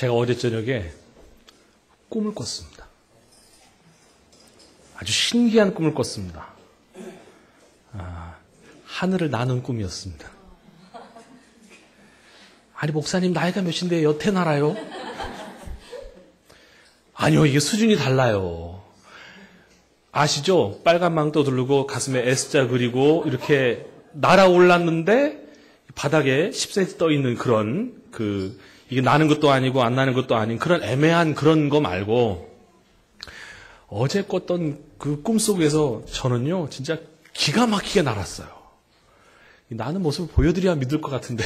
제가 어제 저녁에 꿈을 꿨습니다. 아주 신기한 꿈을 꿨습니다. 하늘을 나는 꿈이었습니다. 아니, 목사님 나이가 몇인데 여태 날아요? 아니요, 이게 수준이 달라요. 아시죠? 빨간 망토 두르고 가슴에 S자 그리고 이렇게 날아올랐는데 바닥에 10cm 떠 있는 그런 이게 나는 것도 아니고 안 나는 것도 아닌 그런 애매한 그런 거 말고 어제 꿨던 그 꿈속에서 저는요 진짜 기가 막히게 날았어요. 나는 모습을 보여드려야 믿을 것 같은데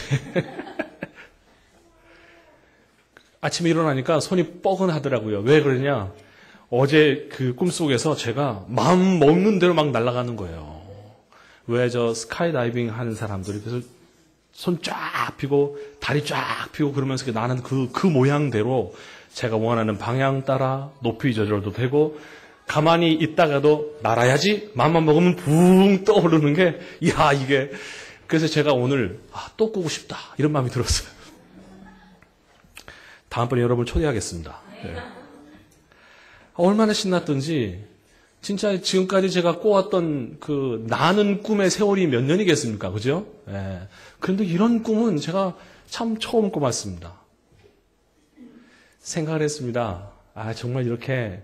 아침에 일어나니까 손이 뻐근하더라고요. 왜 그러냐? 어제 그 꿈속에서 제가 마음 먹는 대로 막 날아가는 거예요. 왜 저 스카이다이빙 하는 사람들이 그래서 손 쫙 펴고 다리 쫙 펴고 그러면서 나는 그 모양대로 제가 원하는 방향 따라 높이 조절도 되고 가만히 있다가도 날아야지 마음만 먹으면 붕 떠오르는 게 이야 이게 그래서 제가 오늘 또 꾸고 싶다 이런 마음이 들었어요. 다음번에 여러분을 초대하겠습니다. 네. 얼마나 신났던지 진짜 지금까지 제가 꿔왔던 그 나는 꿈의 세월이 몇 년이겠습니까? 그죠? 예. 그런데 이런 꿈은 제가 참 처음 꿔봤습니다. 생각을 했습니다. 정말 이렇게,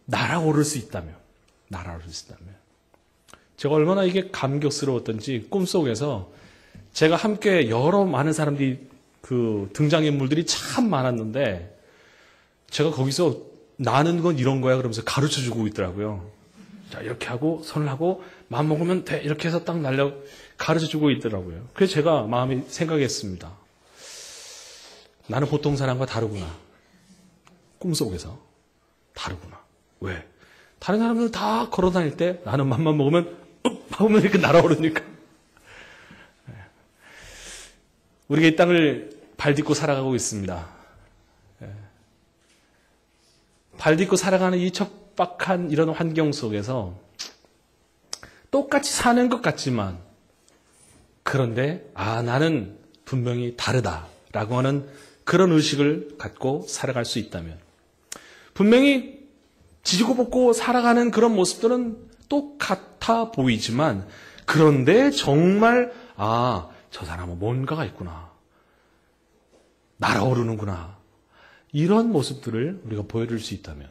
날아오를 수 있다면. 제가 얼마나 이게 감격스러웠던지 꿈속에서 제가 함께 여러 많은 사람들이 등장인물들이 참 많았는데 제가 거기서 나는 건 이런 거야 그러면서 가르쳐 주고 있더라고요. 자, 이렇게 하고 손을 하고 마음 먹으면 돼. 이렇게 해서 딱 가르쳐 주고 있더라고요. 그래서 제가 마음이 생각했습니다. 나는 보통 사람과 다르구나. 꿈속에서 다르구나. 왜? 다른 사람들 다 걸어 다닐 때 나는 맘만 먹으면 하면 이렇게 날아오르니까. 우리가 이 땅을 발딛고 살아가고 있습니다. 발딛고 살아가는 이 척박한 이런 환경 속에서 똑같이 사는 것 같지만 그런데 나는 분명히 다르다라고 하는 그런 의식을 갖고 살아갈 수 있다면 분명히 지지고 볶고 살아가는 그런 모습들은 똑같아 보이지만 그런데 정말 저 사람은 뭔가가 있구나. 날아오르는구나. 이런 모습들을 우리가 보여줄 수 있다면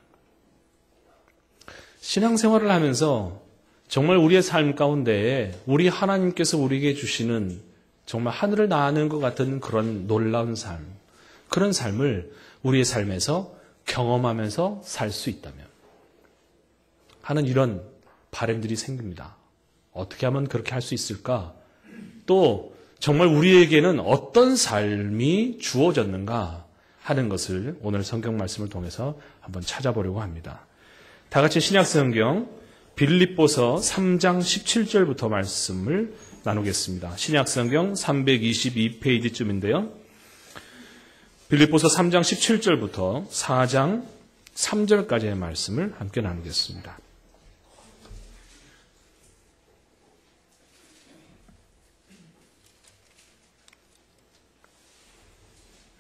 신앙생활을 하면서 정말 우리의 삶 가운데에 우리 하나님께서 우리에게 주시는 정말 하늘을 나는 것 같은 그런 놀라운 삶, 그런 삶을 우리의 삶에서 경험하면서 살 수 있다면 하는 이런 바람들이 생깁니다. 어떻게 하면 그렇게 할 수 있을까? 또 정말 우리에게는 어떤 삶이 주어졌는가 하는 것을 오늘 성경 말씀을 통해서 한번 찾아보려고 합니다. 다 같이 신약성경 빌립보서 3장 17절부터 말씀을 나누겠습니다. 신약성경 322페이지쯤인데요. 빌립보서 3장 17절부터 4장 3절까지의 말씀을 함께 나누겠습니다.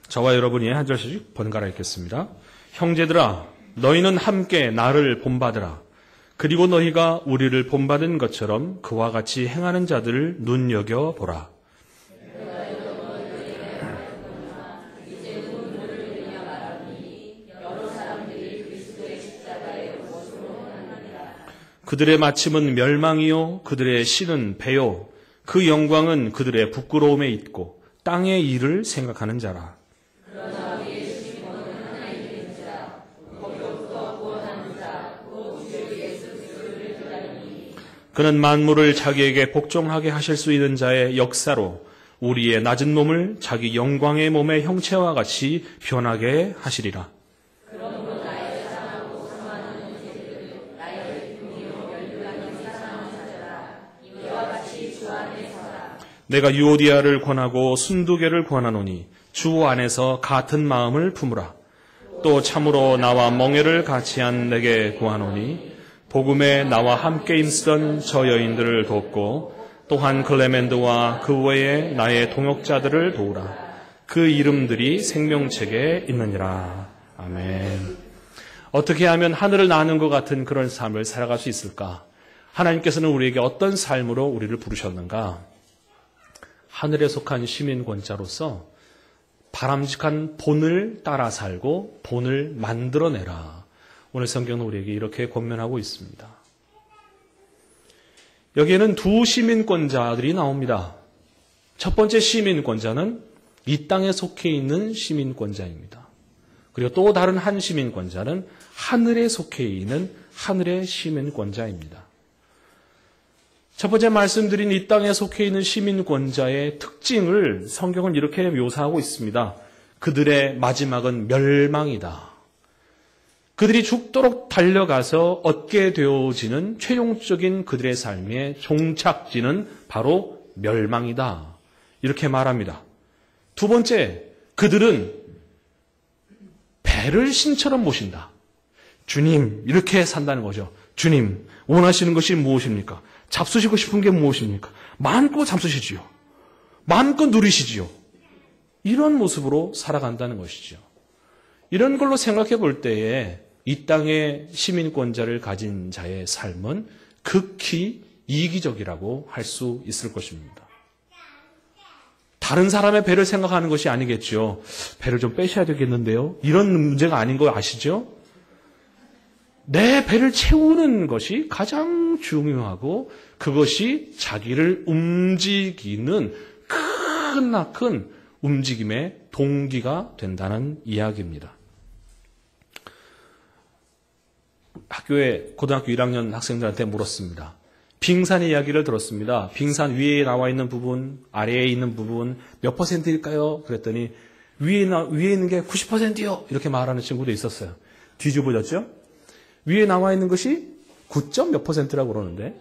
저와 여러분이 한 절씩 번갈아 읽겠습니다. 형제들아, 너희는 함께 나를 본받으라. 그리고 너희가 우리를 본받은 것처럼 그와 같이 행하는 자들을 눈여겨보라. 그들의 마침은 멸망이요 그들의 신은 배요 그 영광은 그들의 부끄러움에 있고 땅의 일을 생각하는 자라. 그는 만물을 자기에게 복종하게 하실 수 있는 자의 역사로 우리의 낮은 몸을 자기 영광의 몸의 형체와 같이 변하게 하시리라. 내가 유오디아를 권하고 순두개를 권하노니 주 안에서 같은 마음을 품으라. 또 참으로 나와 멍에를 같이 한 내게 구하노니 복음에 나와 함께 힘쓰던 저 여인들을 돕고 또한 클레멘드와 그 외에 나의 동역자들을 도우라. 그 이름들이 생명책에 있느니라. 아멘. 어떻게 하면 하늘을 나는 것 같은 그런 삶을 살아갈 수 있을까? 하나님께서는 우리에게 어떤 삶으로 우리를 부르셨는가? 하늘에 속한 시민권자로서 바람직한 본을 따라 살고 본을 만들어내라. 오늘 성경은 우리에게 이렇게 권면하고 있습니다. 여기에는 두 시민권자들이 나옵니다. 첫 번째 시민권자는 이 땅에 속해 있는 시민권자입니다. 그리고 또 다른 한 시민권자는 하늘에 속해 있는 하늘의 시민권자입니다. 첫 번째 말씀드린 이 땅에 속해 있는 시민권자의 특징을 성경은 이렇게 묘사하고 있습니다. 그들의 마지막은 멸망이다. 그들이 죽도록 달려가서 얻게 되어지는 최종적인 그들의 삶의 종착지는 바로 멸망이다. 이렇게 말합니다. 두 번째, 그들은 배를 신처럼 모신다. 주님, 이렇게 산다는 거죠. 주님, 원하시는 것이 무엇입니까? 잡수시고 싶은 게 무엇입니까? 마음껏 잡수시지요. 마음껏 누리시지요. 이런 모습으로 살아간다는 것이죠. 이런 걸로 생각해 볼 때에 이 땅의 시민권자를 가진 자의 삶은 극히 이기적이라고 할 수 있을 것입니다. 다른 사람의 배를 생각하는 것이 아니겠죠. 배를 좀 빼셔야 되겠는데요. 이런 문제가 아닌 거 아시죠? 내 배를 채우는 것이 가장 중요하고 그것이 자기를 움직이는 크나큰 움직임의 동기가 된다는 이야기입니다. 학교에 고등학교 1학년 학생들한테 물었습니다. 빙산의 이야기를 들었습니다. 빙산 위에 나와 있는 부분, 아래에 있는 부분 몇 퍼센트일까요? 그랬더니 위에 있는 게 90%요. 이렇게 말하는 친구도 있었어요. 뒤집어졌죠? 위에 나와 있는 것이 9점 몇 %라고 그러는데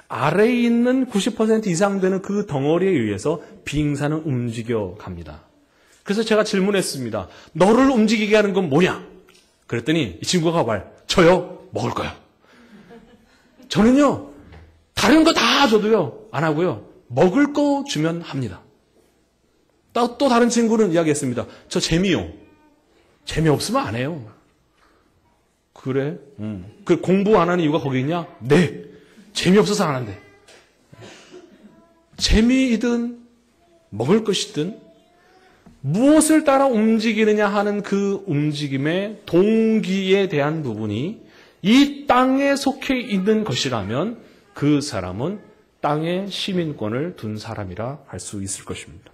아래에 있는 90% 이상 되는 그 덩어리에 의해서 빙산은 움직여 갑니다. 그래서 제가 질문했습니다. 너를 움직이게 하는 건 뭐냐? 그랬더니 이 친구가 저요? 먹을 거요. 저는요, 다른 거 다 줘도요, 안 하고요, 먹을 거 주면 합니다. 또 다른 친구는 이야기했습니다. 저 재미요. 재미없으면 안 해요. 그래? 그 공부 안 하는 이유가 거기 있냐? 네. 재미없어서 안 한대. 재미이든 먹을 것이든 무엇을 따라 움직이느냐 하는 그 움직임의 동기에 대한 부분이 이 땅에 속해 있는 것이라면 그 사람은 땅의 시민권을 둔 사람이라 할 수 있을 것입니다.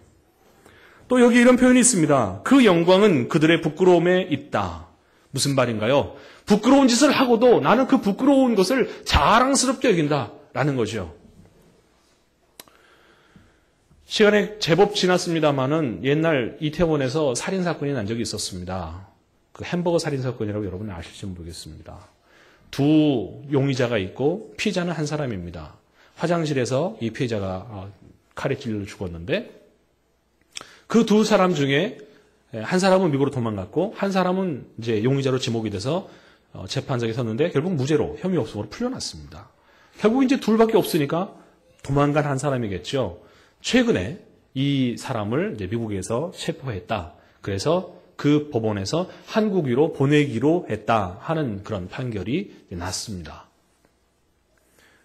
또 여기 이런 표현이 있습니다. 그 영광은 그들의 부끄러움에 있다. 무슨 말인가요? 부끄러운 짓을 하고도 나는 그 부끄러운 것을 자랑스럽게 여긴다라는 거죠. 시간이 제법 지났습니다마는 옛날 이태원에서 살인사건이 난 적이 있었습니다. 그 햄버거 살인사건이라고 여러분 아실지 모르겠습니다. 두 용의자가 있고 피해자는 한 사람입니다. 화장실에서 이 피해자가 칼에 찔려 죽었는데 그 두 사람 중에 한 사람은 미국으로 도망갔고 한 사람은 이제 용의자로 지목이 돼서 재판장에 섰는데 결국 무죄로 혐의 없음으로 풀려났습니다. 결국 이제 둘밖에 없으니까 도망간 한 사람이겠죠. 최근에 이 사람을 이제 미국에서 체포했다. 그래서 그 법원에서 한국으로 보내기로 했다 하는 그런 판결이 났습니다.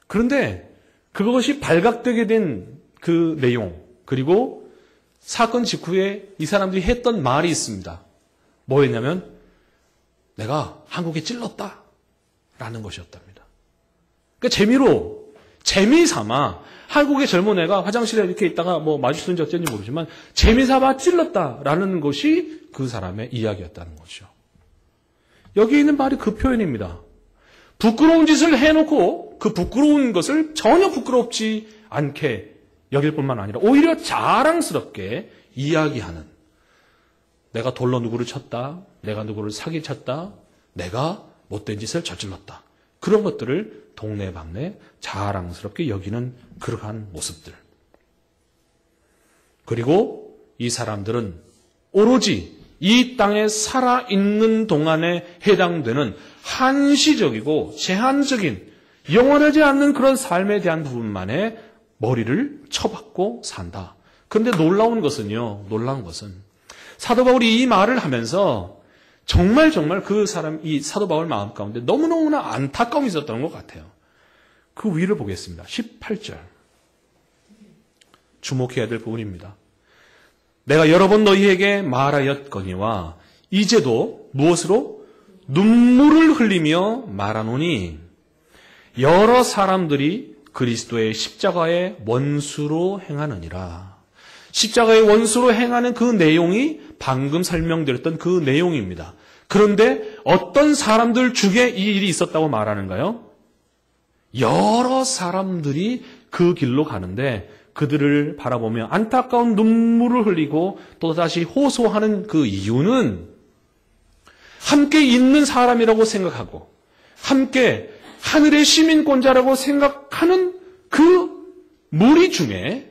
그런데 그것이 발각되게 된 그 내용 그리고 사건 직후에 이 사람들이 했던 말이 있습니다. 뭐였냐면 내가 한국에 찔렀다 라는 것이었답니다. 그러니까 재미삼아 한국의 젊은 애가 화장실에 이렇게 있다가 마주쳤는지 어쩐지 모르지만 재미삼아 찔렀다라는 것이 그 사람의 이야기였다는 거죠. 여기 있는 말이 그 표현입니다. 부끄러운 짓을 해놓고 그 부끄러운 것을 전혀 부끄럽지 않게 여길 뿐만 아니라 오히려 자랑스럽게 이야기하는 내가 돌로 누구를 쳤다, 내가 누구를 사기쳤다, 내가 못된 짓을 저질렀다. 그런 것들을 동네방네 자랑스럽게 여기는 그러한 모습들. 그리고 이 사람들은 오로지 이 땅에 살아있는 동안에 해당되는 한시적이고 제한적인 영원하지 않는 그런 삶에 대한 부분만에 머리를 쳐박고 산다. 그런데 놀라운 것은 사도 바울이 이 말을 하면서 정말 그 사람, 이 사도 바울 마음 가운데 너무너무나 안타까움이 있었던 것 같아요. 그 위를 보겠습니다. 18절. 주목해야 될 부분입니다. 내가 여러 번 너희에게 말하였거니와 이제도 무엇으로? 눈물을 흘리며 말하노니 여러 사람들이 그리스도의 십자가의 원수로 행하느니라. 십자가의 원수로 행하는 그 내용이 방금 설명드렸던 그 내용입니다. 그런데 어떤 사람들 중에 이 일이 있었다고 말하는가요? 여러 사람들이 그 길로 가는데 그들을 바라보며 안타까운 눈물을 흘리고 또다시 호소하는 그 이유는 함께 있는 사람이라고 생각하고 함께 하늘의 시민권자라고 생각하는 그 무리 중에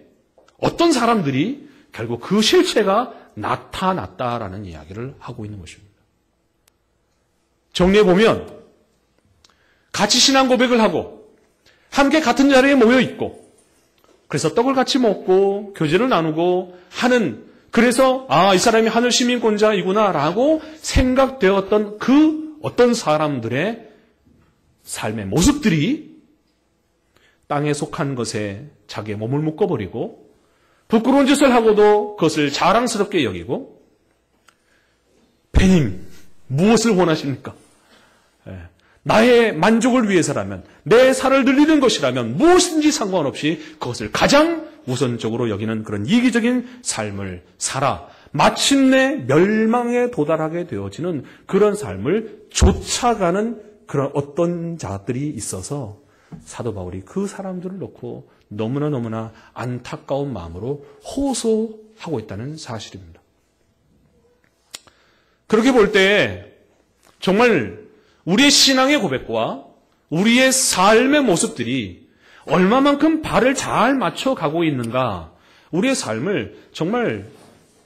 어떤 사람들이 결국 그 실체가 나타났다라는 이야기를 하고 있는 것입니다. 정리해보면 같이 신앙 고백을 하고 함께 같은 자리에 모여 있고 그래서 떡을 같이 먹고 교제를 나누고 하는 그래서 이 사람이 하늘 시민권자이구나 라고 생각되었던 그 어떤 사람들의 삶의 모습들이 땅에 속한 것에 자기의 몸을 묶어버리고 부끄러운 짓을 하고도 그것을 자랑스럽게 여기고 배님 무엇을 원하십니까? 나의 만족을 위해서라면 내 살을 늘리는 것이라면 무엇인지 상관없이 그것을 가장 우선적으로 여기는 그런 이기적인 삶을 살아 마침내 멸망에 도달하게 되어지는 그런 삶을 쫓아가는 그런 어떤 자들이 있어서 사도 바울이 그 사람들을 놓고 너무나 안타까운 마음으로 호소하고 있다는 사실입니다. 그렇게 볼 때 정말 우리의 신앙의 고백과 우리의 삶의 모습들이 얼마만큼 발을 잘 맞춰가고 있는가 우리의 삶을 정말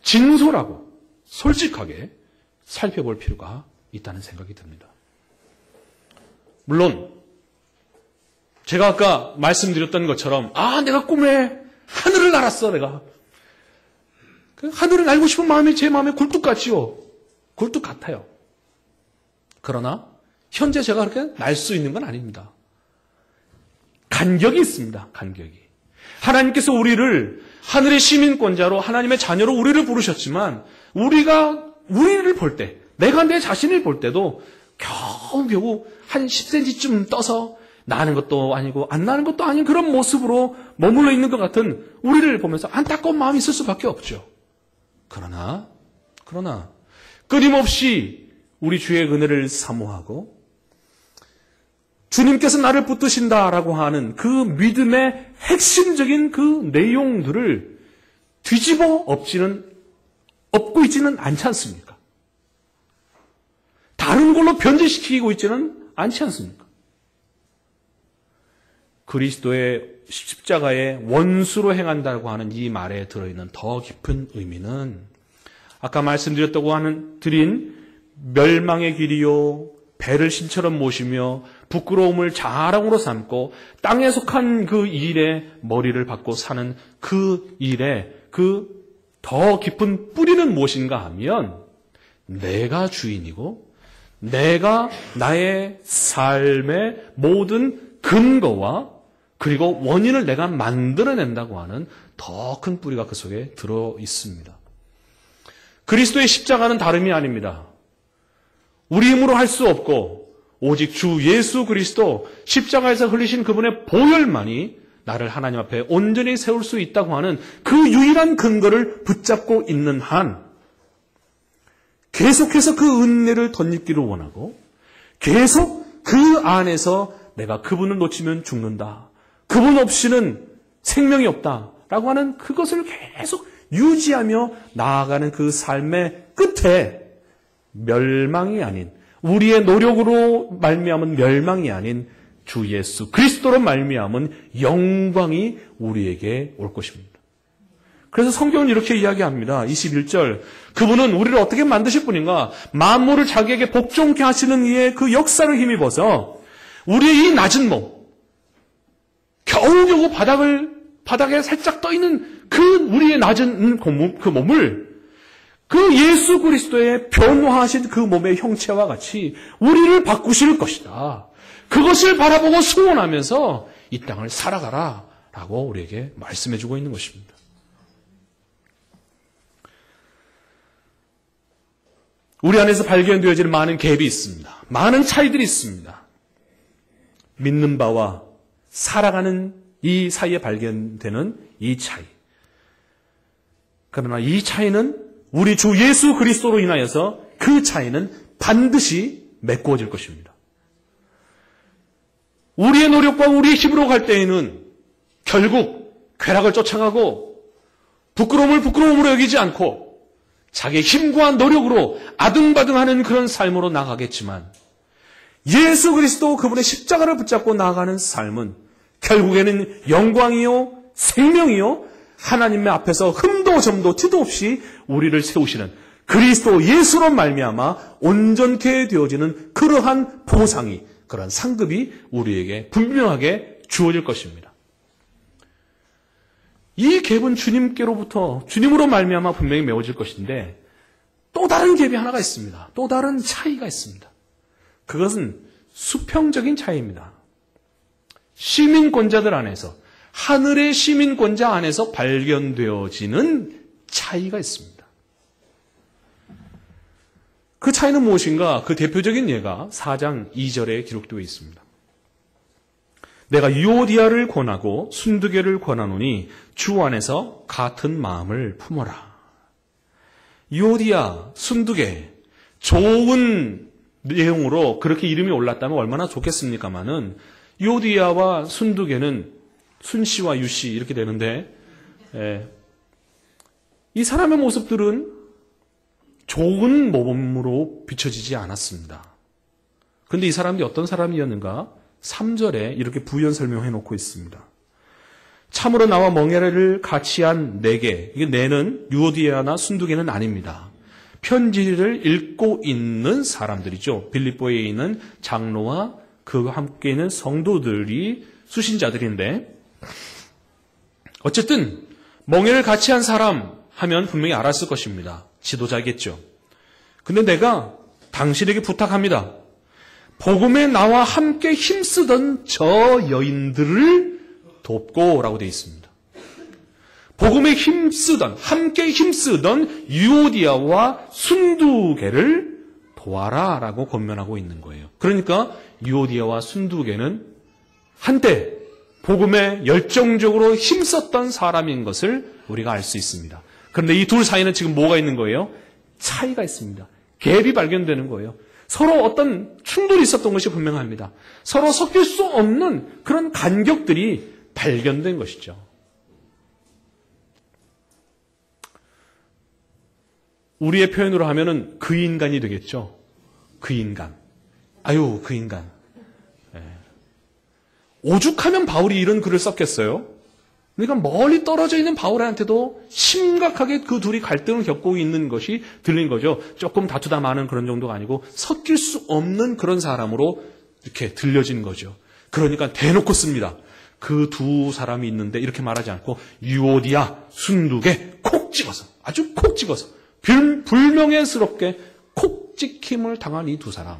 진솔하고 솔직하게 살펴볼 필요가 있다는 생각이 듭니다. 물론 제가 아까 말씀드렸던 것처럼 내가 꿈에 하늘을 날았어 내가. 그 하늘을 날고 싶은 마음이 제 마음에 굴뚝 같지요. 굴뚝 같아요. 그러나 현재 제가 그렇게 날 수 있는 건 아닙니다. 간격이 있습니다. 간격이. 하나님께서 우리를 하늘의 시민권자로 하나님의 자녀로 우리를 부르셨지만 우리를 볼 때 내가 내 자신을 볼 때도 겨우 한 10cm쯤 떠서 나는 것도 아니고 안 나는 것도 아닌 그런 모습으로 머물러 있는 것 같은 우리를 보면서 안타까운 마음이 있을 수밖에 없죠. 그러나 끊임없이 우리 주의 은혜를 사모하고 주님께서 나를 붙드신다라고 하는 그 믿음의 핵심적인 그 내용들을 뒤집어 엎고 있지는 않지 않습니까? 다른 걸로 변질시키고 있지는 않지 않습니까? 그리스도의 십자가의 원수로 행한다고 하는 이 말에 들어있는 더 깊은 의미는 아까 드린 멸망의 길이요 배를 신처럼 모시며 부끄러움을 자랑으로 삼고 땅에 속한 그 일에 머리를 박고 사는 그 일에 그 더 깊은 뿌리는 무엇인가 하면 내가 주인이고 내가 나의 삶의 모든 근거와 그리고 원인을 내가 만들어낸다고 하는 더 큰 뿌리가 그 속에 들어 있습니다. 그리스도의 십자가는 다름이 아닙니다. 우리 힘으로 할 수 없고 오직 주 예수 그리스도 십자가에서 흘리신 그분의 보혈만이 나를 하나님 앞에 온전히 세울 수 있다고 하는 그 유일한 근거를 붙잡고 있는 한 계속해서 그 은혜를 덧입기를 원하고 계속 그 안에서 내가 그분을 놓치면 죽는다. 그분 없이는 생명이 없다라고 하는 그것을 계속 유지하며 나아가는 그 삶의 끝에 멸망이 아닌 우리의 노력으로 말미암은 멸망이 아닌 주 예수 그리스도로 말미암은 영광이 우리에게 올 것입니다. 그래서 성경은 이렇게 이야기합니다. 21절 그분은 우리를 어떻게 만드실 분인가? 만물을 자기에게 복종케 하시는 이의 그 역사를 힘입어서 우리의 이 낮은 몸 겨우겨우 바닥에 살짝 떠있는 그 우리의 낮은 그 몸을 그 예수 그리스도의 변화하신 그 몸의 형체와 같이 우리를 바꾸실 것이다. 그것을 바라보고 소원하면서 이 땅을 살아가라 라고 우리에게 말씀해주고 있는 것입니다. 우리 안에서 발견되어지는 많은 갭이 있습니다. 많은 차이들이 있습니다. 믿는 바와 살아가는 이 사이에 발견되는 이 차이. 그러나 이 차이는 우리 주 예수 그리스도로 인하여서 그 차이는 반드시 메꾸어질 것입니다. 우리의 노력과 우리의 힘으로 갈 때에는 결국 쾌락을 쫓아가고 부끄러움을 부끄러움으로 여기지 않고 자기의 힘과 노력으로 아등바등하는 그런 삶으로 나가겠지만 예수 그리스도 그분의 십자가를 붙잡고 나아가는 삶은 결국에는 영광이요 생명이요 하나님의 앞에서 흠도 점도 티도 없이 우리를 세우시는 그리스도 예수로 말미암아 온전케 되어지는 그러한 보상이 그러한 상급이 우리에게 분명하게 주어질 것입니다. 이 갭은 주님께로부터 주님으로 말미암아 분명히 메워질 것인데 또 다른 갭이 하나가 있습니다. 또 다른 차이가 있습니다. 그것은 수평적인 차이입니다. 시민권자들 안에서 하늘의 시민권자 안에서 발견되어지는 차이가 있습니다. 그 차이는 무엇인가? 그 대표적인 예가 4장 2절에 기록되어 있습니다. 내가 유오디아를 권하고 순두개를 권하노니 주 안에서 같은 마음을 품어라. 유오디아, 순두개, 좋은 내용으로 그렇게 이름이 올랐다면 얼마나 좋겠습니까마는 유오디아와 순두개는 순씨와 유씨 이렇게 되는데 이 사람의 모습들은 좋은 몸으로 비춰지지 않았습니다. 그런데 이 사람이 어떤 사람이었는가? 3절에 이렇게 부연 설명해 놓고 있습니다. 참으로 나와 멍에를 같이 한 네개, 이게 네는 유오디아나 순두개는 아닙니다. 편지를 읽고 있는 사람들이죠. 빌립보에 있는 장로와 그와 함께 있는 성도들이 수신자들인데 어쨌든 멍에를 같이 한 사람 하면 분명히 알았을 것입니다. 지도자겠죠. 근데 내가 당신에게 부탁합니다. 복음에 나와 함께 힘쓰던 저 여인들을 돕고 라고 되어 있습니다. 복음에 함께 힘쓰던 유오디아와 순두개를 도와라 라고 권면하고 있는 거예요. 그러니까 유오디아와 순두개는 한때 복음에 열정적으로 힘썼던 사람인 것을 우리가 알 수 있습니다. 그런데 이 둘 사이는 지금 뭐가 있는 거예요? 차이가 있습니다. 갭이 발견되는 거예요. 서로 어떤 충돌이 있었던 것이 분명합니다. 서로 섞일 수 없는 그런 간격들이 발견된 것이죠. 우리의 표현으로 하면은 그 인간이 되겠죠. 그 인간. 아유, 그 인간. 오죽하면 바울이 이런 글을 썼겠어요? 그러니까 멀리 떨어져 있는 바울한테도 심각하게 그 둘이 갈등을 겪고 있는 것이 들린 거죠. 조금 다투다 마는 그런 정도가 아니고 섞일 수 없는 그런 사람으로 이렇게 들려진 거죠. 그러니까 대놓고 씁니다. 그 두 사람이 있는데 이렇게 말하지 않고 유오디아, 순두개 콕 찍어서 아주 콕 찍어서 불명예스럽게 콕 찍힘을 당한 이 두 사람.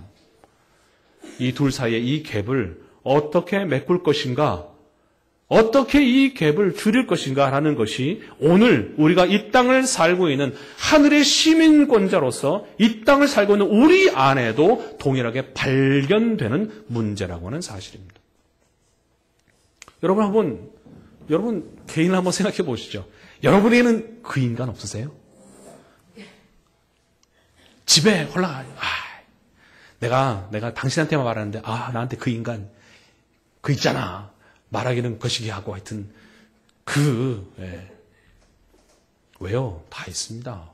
이 둘 사이의 이 갭을 어떻게 메꿀 것인가? 어떻게 이 갭을 줄일 것인가 라는 것이 오늘 우리가 이 땅을 살고 있는 하늘의 시민권자로서 이 땅을 살고 있는 우리 안에도 동일하게 발견되는 문제라고 하는 사실입니다. 여러분 개인을 한번 생각해 보시죠. 여러분에게는 그 인간 없으세요? 집에 홀라 내가 당신한테만 말하는데 나한테 그 인간 그 있잖아. 말하기는 거시기 하고 하여튼 왜요? 다 있습니다.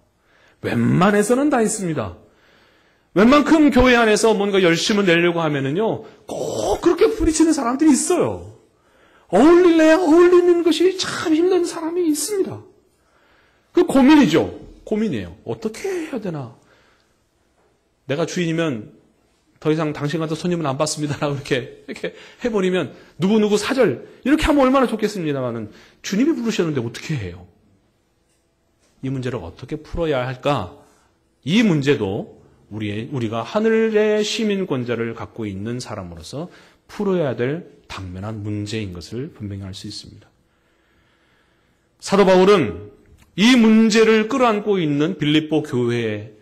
웬만해서는 다 있습니다. 웬만큼 교회 안에서 뭔가 열심을 내려고 하면은요 꼭 그렇게 부딪히는 사람들이 있어요. 어울릴래야 어울리는 것이 참 힘든 사람이 있습니다. 그 고민이에요. 어떻게 해야 되나? 내가 주인이면 더 이상 당신 같은 손님은 안 받습니다라고 이렇게 해버리면 누구 사절 이렇게 하면 얼마나 좋겠습니다만은 주님이 부르셨는데 어떻게 해요? 이 문제를 어떻게 풀어야 할까? 이 문제도 우리가 하늘의 시민권자를 갖고 있는 사람으로서 풀어야 될 당면한 문제인 것을 분명히 알 수 있습니다. 사도 바울은 이 문제를 끌어안고 있는 빌립보 교회의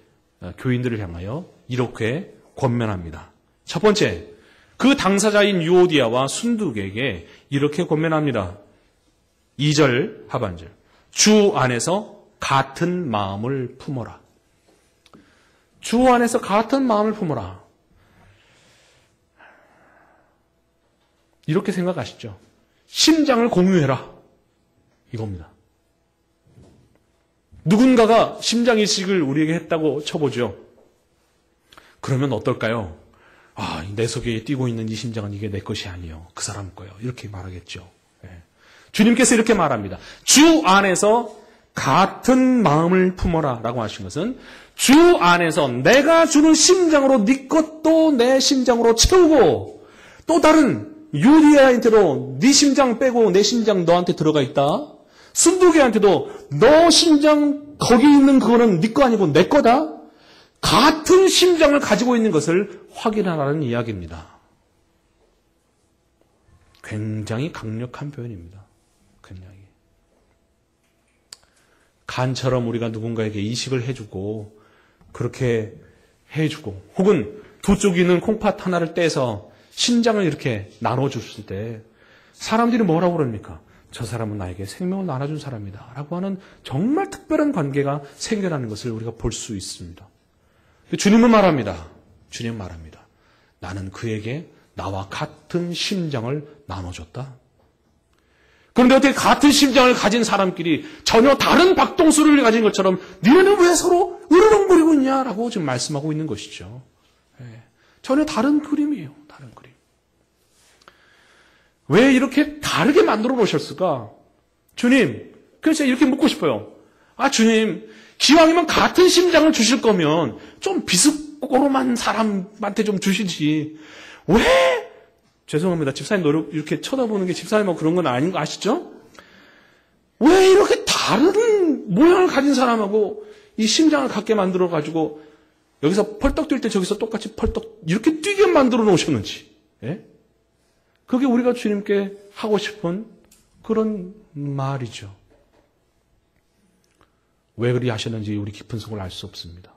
교인들을 향하여 이렇게 권면합니다. 첫 번째, 그 당사자인 유오디아와 순두계에게 이렇게 권면합니다. 2절 하반절. 주 안에서 같은 마음을 품어라. 주 안에서 같은 마음을 품어라. 이렇게 생각하시죠? 심장을 공유해라. 이겁니다. 누군가가 심장 이식을 우리에게 했다고 쳐보죠. 그러면 어떨까요? 내 속에 뛰고 있는 이 심장은 이게 내 것이 아니요. 그 사람 거요. 이렇게 말하겠죠. 주님께서 이렇게 말합니다. 주 안에서 같은 마음을 품어라 라고 하신 것은 주 안에서 내가 주는 심장으로 네 것도 내 심장으로 채우고 또 다른 유리아한테도 네 심장 빼고 내 심장 너한테 들어가 있다. 순두개한테도 너 심장 거기 있는 그거는 네 거 아니고 내 거다. 같은 심장을 가지고 있는 것을 확인하라는 이야기입니다. 굉장히 강력한 표현입니다. 굉장히. 간처럼 우리가 누군가에게 이식을 해주고 그렇게 해주고 혹은 두 쪽이 있는 콩팥 하나를 떼서 심장을 이렇게 나눠줬을 때 사람들이 뭐라고 그럽니까? 저 사람은 나에게 생명을 나눠준 사람이다 라고 하는 정말 특별한 관계가 생겨나는 것을 우리가 볼 수 있습니다. 주님은 말합니다. 주님은 말합니다. 나는 그에게 나와 같은 심장을 나눠줬다. 그런데 어떻게 같은 심장을 가진 사람끼리 전혀 다른 박동수를 가진 것처럼 너희는 왜 서로 으르렁거리고 있냐라고 지금 말씀하고 있는 것이죠. 전혀 다른 그림이에요. 다른 그림. 왜 이렇게 다르게 만들어 놓으셨을까? 주님, 그래서 이렇게 묻고 싶어요. 주님, 기왕이면 같은 심장을 주실 거면 좀 비스꼬로만 사람한테 좀 주시지. 왜? 죄송합니다. 집사님 노력 이렇게 쳐다보는 게 집사님하고 그런 건 아닌 거 아시죠? 왜 이렇게 다른 모양을 가진 사람하고 이 심장을 갖게 만들어 가지고 여기서 펄떡 뛸 때 저기서 똑같이 펄떡 이렇게 뛰게 만들어 놓으셨는지. 예? 그게 우리가 주님께 하고 싶은 그런 말이죠. 왜 그리 하셨는지 우리 깊은 속을 알 수 없습니다.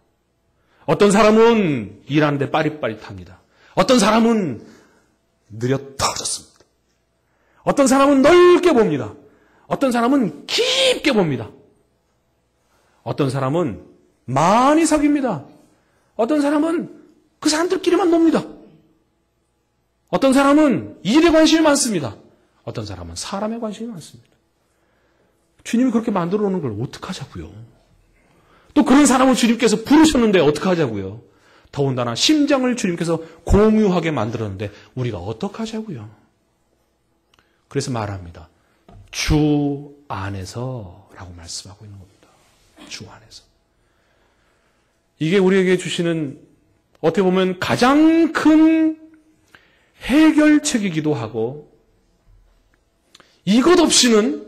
어떤 사람은 일하는데 빠릿빠릿합니다. 어떤 사람은 느려 터졌습니다. 어떤 사람은 넓게 봅니다. 어떤 사람은 깊게 봅니다. 어떤 사람은 많이 사깁니다. 어떤 사람은 그 사람들끼리만 놉니다. 어떤 사람은 일에 관심이 많습니다. 어떤 사람은 사람에 관심이 많습니다. 주님이 그렇게 만들어 놓은 걸 어떡하자고요? 또 그런 사람을 주님께서 부르셨는데 어떡하자고요? 더군다나 심장을 주님께서 공유하게 만들었는데 우리가 어떡하자고요? 그래서 말합니다. 주 안에서 라고 말씀하고 있는 겁니다. 주 안에서. 이게 우리에게 주시는 어떻게 보면 가장 큰 해결책이기도 하고 이것 없이는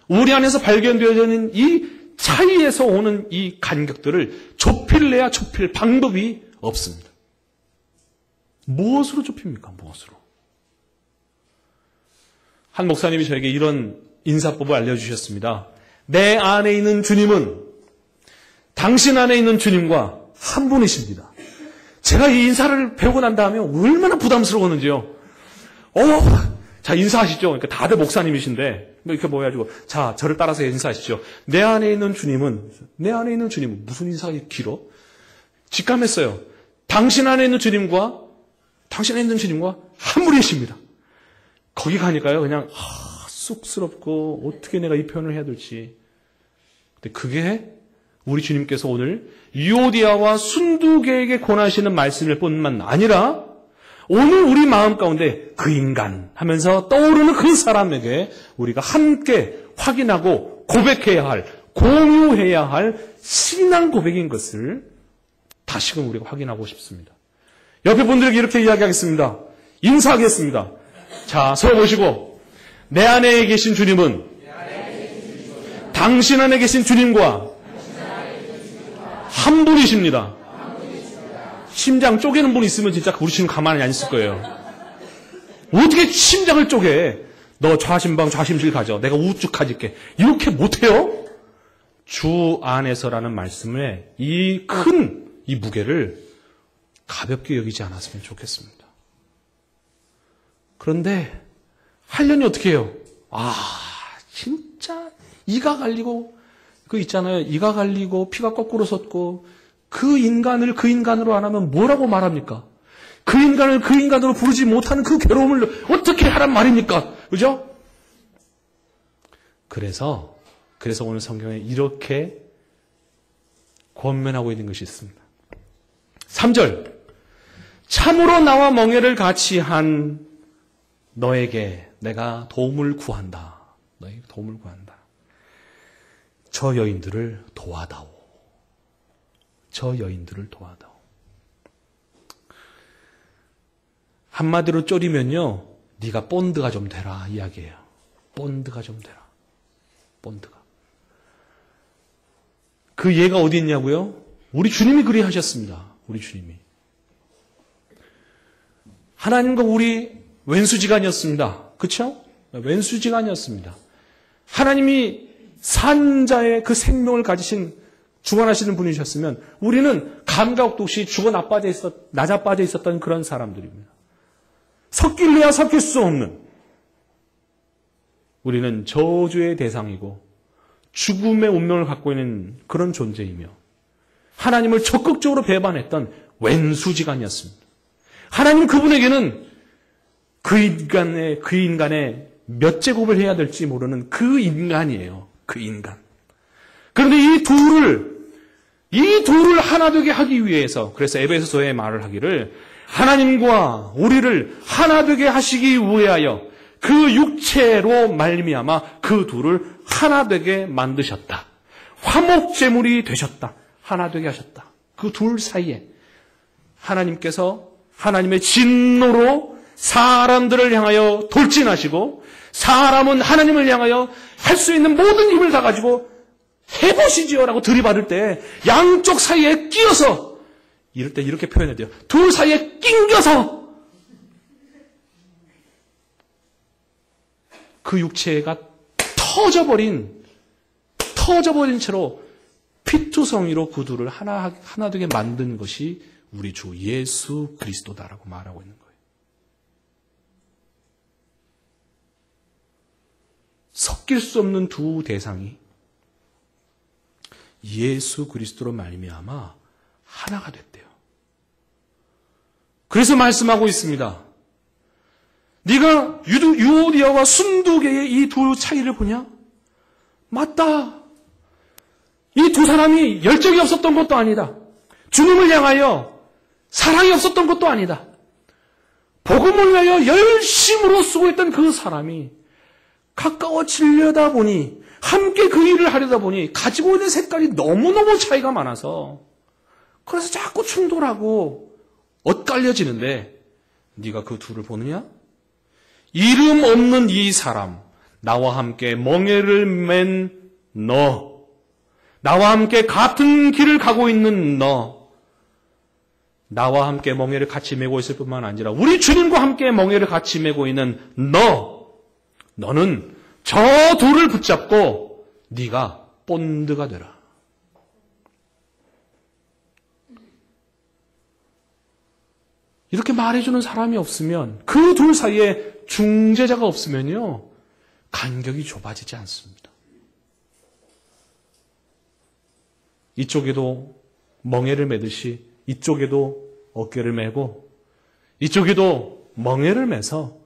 우리 안에서 발견되어지는 이 차이에서 오는 이 간격들을 좁힐래야 좁힐 방법이 없습니다. 무엇으로 좁힙니까? 무엇으로? 한 목사님이 저에게 이런 인사법을 알려주셨습니다. 내 안에 있는 주님은 당신 안에 있는 주님과 한 분이십니다. 제가 이 인사를 배우고 난 다음에 얼마나 부담스러웠는지요. 자, 인사하시죠. 그러니까 다들 목사님이신데, 이렇게 모여가지고, 자, 저를 따라서 인사하시죠. 내 안에 있는 주님은 무슨 인사가 길어? 직감했어요. 당신 안에 있는 주님과 한 분이십니다. 거기 가니까요, 그냥, 쑥스럽고, 어떻게 내가 이 표현을 해야 될지. 근데 그게 우리 주님께서 오늘 유오디아와 순두개에게 권하시는 말씀일 뿐만 아니라 오늘 우리 마음 가운데 그 인간 하면서 떠오르는 그 사람에게 우리가 함께 확인하고 고백해야 할, 공유해야 할 신앙 고백인 것을 다시금 우리가 확인하고 싶습니다. 옆에 분들에게 이렇게 이야기하겠습니다. 인사하겠습니다. 자, 서로 보시고 내 안에 계신 주님은 당신 안에 계신 주님과 한 한 분이십니다. 심장 쪼개는 분 있으면 진짜 우리 주님 가만히 안 있을 거예요. 어떻게 심장을 쪼개? 너 좌심방 좌심실 가져. 내가 우측 가질게. 이렇게 못해요? 주 안에서라는 말씀에 이 큰 이 무게를 가볍게 여기지 않았으면 좋겠습니다. 그런데 하려니 어떻게 해요? 진짜 이가 갈리고 그 있잖아요. 이가 갈리고 피가 거꾸로 솟고 그 인간을 그 인간으로 안 하면 뭐라고 말합니까? 그 인간을 그 인간으로 부르지 못하는 그 괴로움을 어떻게 하란 말입니까? 그죠? 그래서 오늘 성경에 이렇게 권면하고 있는 것이 있습니다. 3절. 참으로 나와 멍에를 같이 한 너에게 내가 도움을 구한다. 너에게 도움을 구한다. 저 여인들을 도와다오. 저 여인들을 도와다오. 한마디로 쪼리면요. 네가 본드가 좀 되라 이야기예요. 본드가 좀 되라. 본드가. 그 예가 어디 있냐고요? 우리 주님이 그리 하셨습니다. 우리 주님이. 하나님과 우리 왼수지간이었습니다. 그렇죠? 왼수지간이었습니다. 하나님이 산자의 그 생명을 가지신 주관하시는 분이셨으면 우리는 감각도 없이 죽어 나자빠져 있었던 그런 사람들입니다. 섞일래야 섞일 수 없는 우리는 저주의 대상이고 죽음의 운명을 갖고 있는 그런 존재이며 하나님을 적극적으로 배반했던 왼수지간이었습니다. 하나님 그분에게는 그 인간의 몇 제곱을 해야 될지 모르는 그 인간이에요. 그 인간. 그런데 이 둘을 하나 되게 하기 위해서 그래서 에베소서의 말을 하기를 하나님과 우리를 하나 되게 하시기 위하여 그 육체로 말미암아 그 둘을 하나 되게 만드셨다. 화목제물이 되셨다. 하나 되게 하셨다. 그 둘 사이에 하나님께서 하나님의 진노로 사람들을 향하여 돌진하시고 사람은 하나님을 향하여 할 수 있는 모든 힘을 다 가지고 해보시지요 라고 들이받을 때 양쪽 사이에 끼어서 이럴 때 이렇게 표현해야 돼요. 둘 사이에 낑겨서 그 육체가 터져버린 채로 피투성이로 그 둘을 하나 되게 만든 것이 우리 주 예수 그리스도다라고 말하고 있는 거예요. 섞일 수 없는 두 대상이 예수 그리스도로 말미암아 하나가 됐대요. 그래서 말씀하고 있습니다. 네가 유오디아와 순두개의 이 두 차이를 보냐? 맞다. 이 두 사람이 열정이 없었던 것도 아니다. 주님을 향하여 사랑이 없었던 것도 아니다. 복음을 위하여 열심으로 수고했던 그 사람이 가까워지려다 보니 함께 그 일을 하려다 보니 가지고 있는 색깔이 너무너무 차이가 많아서 그래서 자꾸 충돌하고 엇갈려지는데 네가 그 둘을 보느냐? 이름 없는 이 사람, 나와 함께 멍에를 맨 너, 나와 함께 같은 길을 가고 있는 너, 나와 함께 멍에를 같이 메고 있을 뿐만 아니라 우리 주님과 함께 멍에를 같이 메고 있는 너는 저 둘을 붙잡고 네가 본드가 되라. 이렇게 말해주는 사람이 없으면 그 둘 사이에 중재자가 없으면요 간격이 좁아지지 않습니다. 이쪽에도 멍에를 매듯이 이쪽에도 어깨를 매고 이쪽에도 멍에를 매서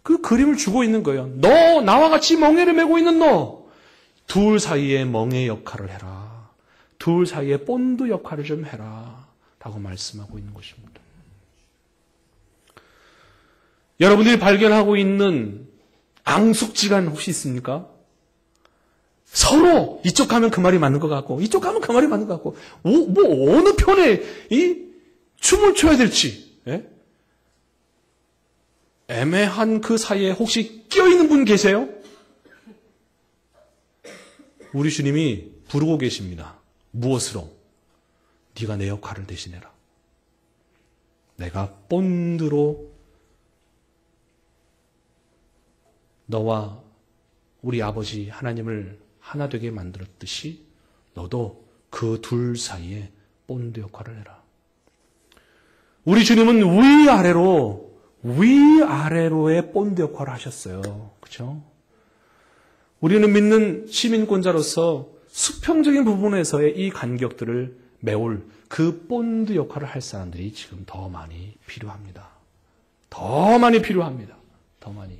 그 그림을 주고 있는 거예요. 너 나와 같이 멍에를 메고 있는 너 둘 사이에 멍에 역할을 해라. 둘 사이에 본드 역할을 좀 해라 라고 말씀하고 있는 것입니다. 여러분들이 발견하고 있는 앙숙지간 혹시 있습니까? 서로 이쪽 가면 그 말이 맞는 것 같고 이쪽 가면 그 말이 맞는 것 같고 뭐 어느 편에 이 춤을 춰야 될지 애매한 그 사이에 혹시 껴있는 분 계세요? 우리 주님이 부르고 계십니다. 무엇으로? 네가 내 역할을 대신해라. 내가 본드로 너와 우리 아버지 하나님을 하나 되게 만들었듯이 너도 그 둘 사이에 본드 역할을 해라. 우리 주님은 위아래로의 본드 역할을 하셨어요. 그렇죠? 우리는 믿는 시민권자로서 수평적인 부분에서의 이 간격들을 메울 그 본드 역할을 할 사람들이 지금 더 많이 필요합니다. 더 많이 필요합니다. 더 많이.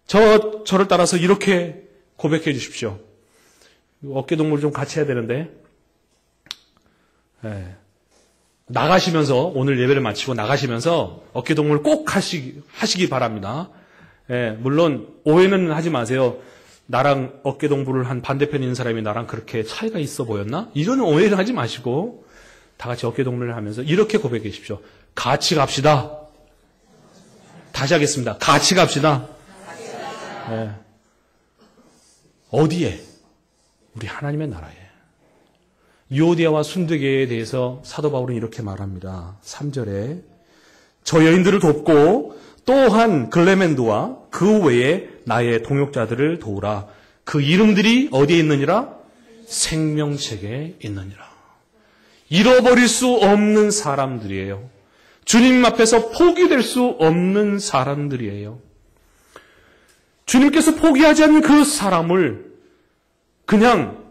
저를 따라서 이렇게 고백해 주십시오. 어깨동무를 좀 같이 해야 되는데, 나가시면서, 오늘 예배를 마치고 나가시면서 어깨동무를 꼭 하시기 바랍니다. 물론, 오해는 하지 마세요. 나랑 어깨동무를 한 반대편에 있는 사람이 나랑 그렇게 차이가 있어 보였나? 이런 오해를 하지 마시고, 다 같이 어깨동무를 하면서 이렇게 고백해 주십시오. 같이 갑시다. 다시 하겠습니다. 같이 갑시다. 어디에? 우리 하나님의 나라에. 유오디아와 순두계에 대해서 사도 바울은 이렇게 말합니다. 3절에 저 여인들을 돕고 또한 글레멘도와 그 외에 나의 동역자들을 도우라. 그 이름들이 어디에 있느니라? 생명책에 있느니라. 잃어버릴 수 없는 사람들이에요. 주님 앞에서 포기될 수 없는 사람들이에요. 주님께서 포기하지 않는 그 사람을 그냥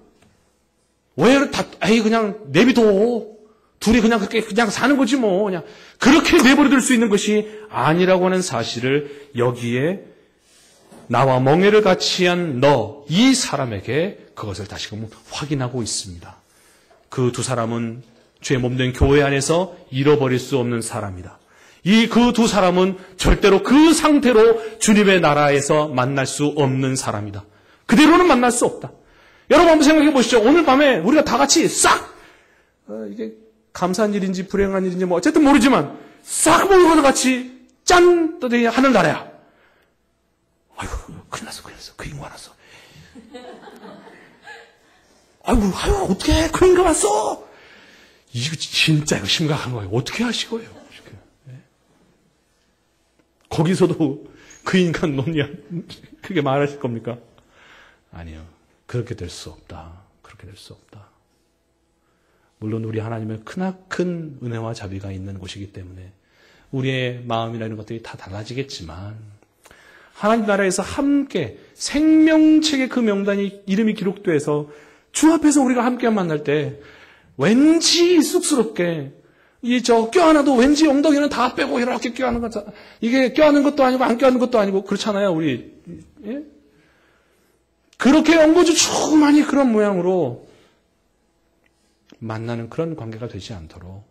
그냥 내비둬. 둘이 그냥 그렇게 그냥 사는 거지 뭐. 그냥 그렇게 내버려둘 수 있는 것이 아니라고 하는 사실을 여기에 나와 멍에를 같이 한 너, 이 사람에게 그것을 다시금 확인하고 있습니다. 그 두 사람은 죄 몸된 교회 안에서 잃어버릴 수 없는 사람이다. 그 두 사람은 절대로 그 상태로 주님의 나라에서 만날 수 없는 사람이다. 그대로는 만날 수 없다. 여러분 한번 생각해 보시죠. 오늘 밤에 우리가 다 같이 싹 이게 감사한 일인지 불행한 일인지 뭐 어쨌든 모르지만 싹 모여서 같이 짠 떠들이 하늘나라야. 아이고 큰일 났어. 그 인간 왔어. 아이고 어떻게 그 인간 왔어? 이거 진짜 이거 심각한 거예요. 어떻게 하실 거예요? 거기서도 그 인간 논리야 그게 말하실 겁니까? 아니요. 그렇게 될 수 없다. 그렇게 될 수 없다. 물론 우리 하나님의 크나큰 은혜와 자비가 있는 곳이기 때문에 우리의 마음이나 이런 것들이 다 달라지겠지만 하나님 나라에서 함께 생명책의 그 명단이 이름이 기록돼서 주 앞에서 우리가 함께 만날 때 왠지 쑥스럽게 껴안아도 왠지 엉덩이는 다 빼고 이렇게 껴안는 거잖아. 이게 껴안는 것도 아니고 안 껴안는 것도 아니고 그렇잖아요. 우리 그렇게 엉거주춤하니 그런 모양으로 만나는 그런 관계가 되지 않도록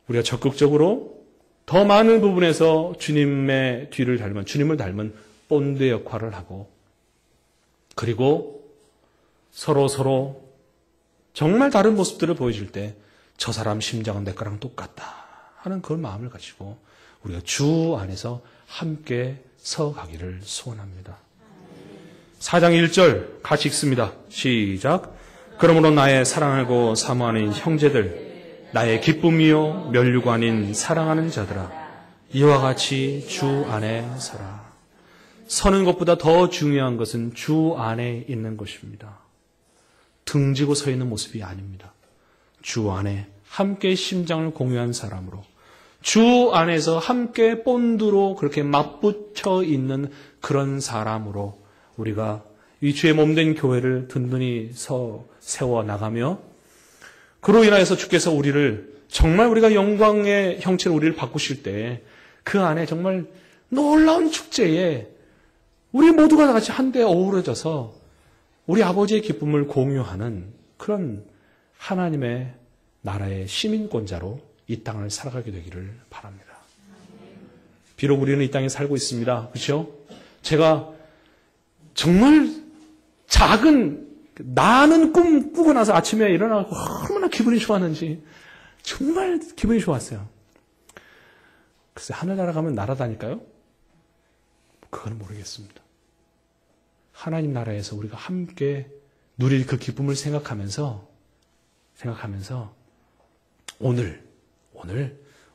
우리가 적극적으로 더 많은 부분에서 주님의 뒤를 닮은 주님을 닮은 본드 역할을 하고 그리고 서로 정말 다른 모습들을 보여줄 때 저 사람 심장은 내 거랑 똑같다 하는 그런 마음을 가지고 우리가 주 안에서 함께 서가기를 소원합니다. 4장 1절 같이 읽습니다. 시작. 그러므로 나의 사랑하고 사모하는 형제들 나의 기쁨이요 면류가 아닌 사랑하는 자들아 이와 같이 주 안에 서라. 서는 것보다 더 중요한 것은 주 안에 있는 것입니다. 등지고 서 있는 모습이 아닙니다. 주 안에 함께 심장을 공유한 사람으로 주 안에서 함께 본드로 그렇게 맞붙여 있는 그런 사람으로 우리가 이 주의 몸된 교회를 든든히 세워 나가며 그로 인하여서 주께서 우리를 정말 우리가 영광의 형체로 우리를 바꾸실 때 그 안에 정말 놀라운 축제에 우리 모두가 다 같이 한데 어우러져서 우리 아버지의 기쁨을 공유하는 그런 하나님의 나라의 시민권자로 이 땅을 살아가게 되기를 바랍니다. 비록 우리는 이 땅에 살고 있습니다. 그렇죠? 제가 정말 작은 나는 꿈 꾸고 나서 아침에 일어나고 얼마나 기분이 좋았는지 정말 기분이 좋았어요. 글쎄 하늘나라 가면 날아다닐까요? 그건 모르겠습니다. 하나님 나라에서 우리가 함께 누릴 그 기쁨을 생각하면서 생각하면서 오늘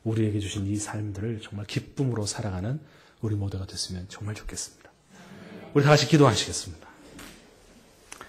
우리에게 주신 이 삶들을 정말 기쁨으로 살아가는 우리 모두가 됐으면 정말 좋겠습니다. 우리 다 같이 기도하시겠습니다.